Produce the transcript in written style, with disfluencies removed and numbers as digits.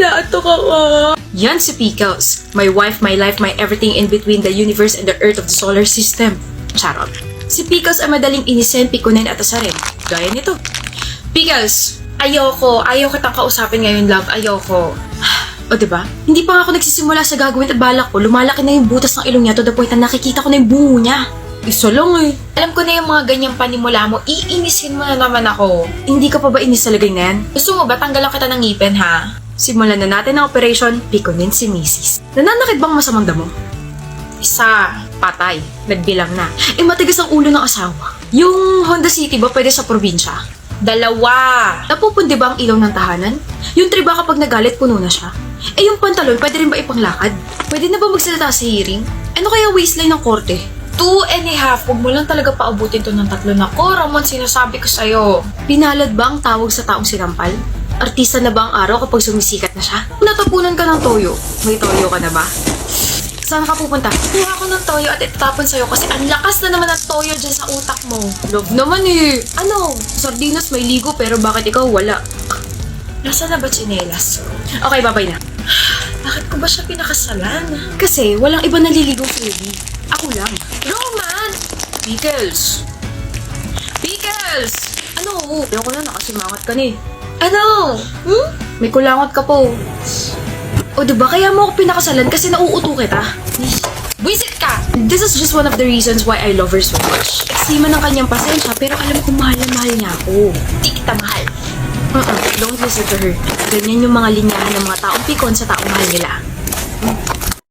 Naatok ako. Yan si Pickles. My wife, my life, my everything in between the universe and the earth of the solar system. Charot. Si Pickles ay madaling inisin, pikunin at asarin. Gaya nito. Pickles, ayoko kitang kausapin ngayon, love. Ayoko. O diba? Hindi pa nga ako nagsisimula sa gagawin at balak ko. Lumalaki na yung butas ng ilong niya to the point na nakikita ko na yung bungo niya. Isa lang eh. Alam ko na yung mga ganyang panimula mo. Iinisin mo na naman ako. Hindi ka pa ba inis sa lagay na yan? Gusto mo ba tanggalan kita ng ngipin, ha? Simulan na natin ang operation, pikunin si Mrs. Nananakit bang masamang damo? Isa, patay. Nagbilang na. Matigas ang ulo ng asawa. Yung Honda City ba pwede sa probinsya? Dalawa. Napupundi ba ang ilaw ng tahanan? Yung triba kapag nagalit, puno na siya. Yung pantalon, pwede rin ba ipanglakad? Pwede na ba magsalita sa hearing? Ano kaya waistline ng korte? 2.5. Huwag mo lang talaga paubutin to ng 3 na ko. Ramon, sinasabi ko sa'yo. Pinalad ba ang tawag sa taong sinampal? Artista na ba ang araw kapag sumisikat na siya? Natapunan ka ng toyo. May toyo ka na ba? Saan ka pupunta? Kuha ko ng toyo at itatapon sa'yo kasi ang lakas na naman ng toyo dyan sa utak mo. Love naman eh. Ano? Sardinas may ligo pero bakit ikaw wala? Nasaan na ba tsinelas? Okay, babay na. Bakit ko ba siya pinakasalan? Kasi walang iba naliligong Freddy. Ako lang. Roman! Pickles! Pickles! Ano? Ayoko na, nakasimangat ka na eh. Ano? May kulangot ka po. O diba kaya mo ako pinakasalan kasi nauuto kita? Visit ka! This is just one of the reasons why I love her so much. Eksima ng kanyang pasensya pero alam ko mahal na mahal niya ako. Di kita mahal. Don't listen to her. Ganyan yung mga linyahan ng mga taong pikon sa taong mahal nila.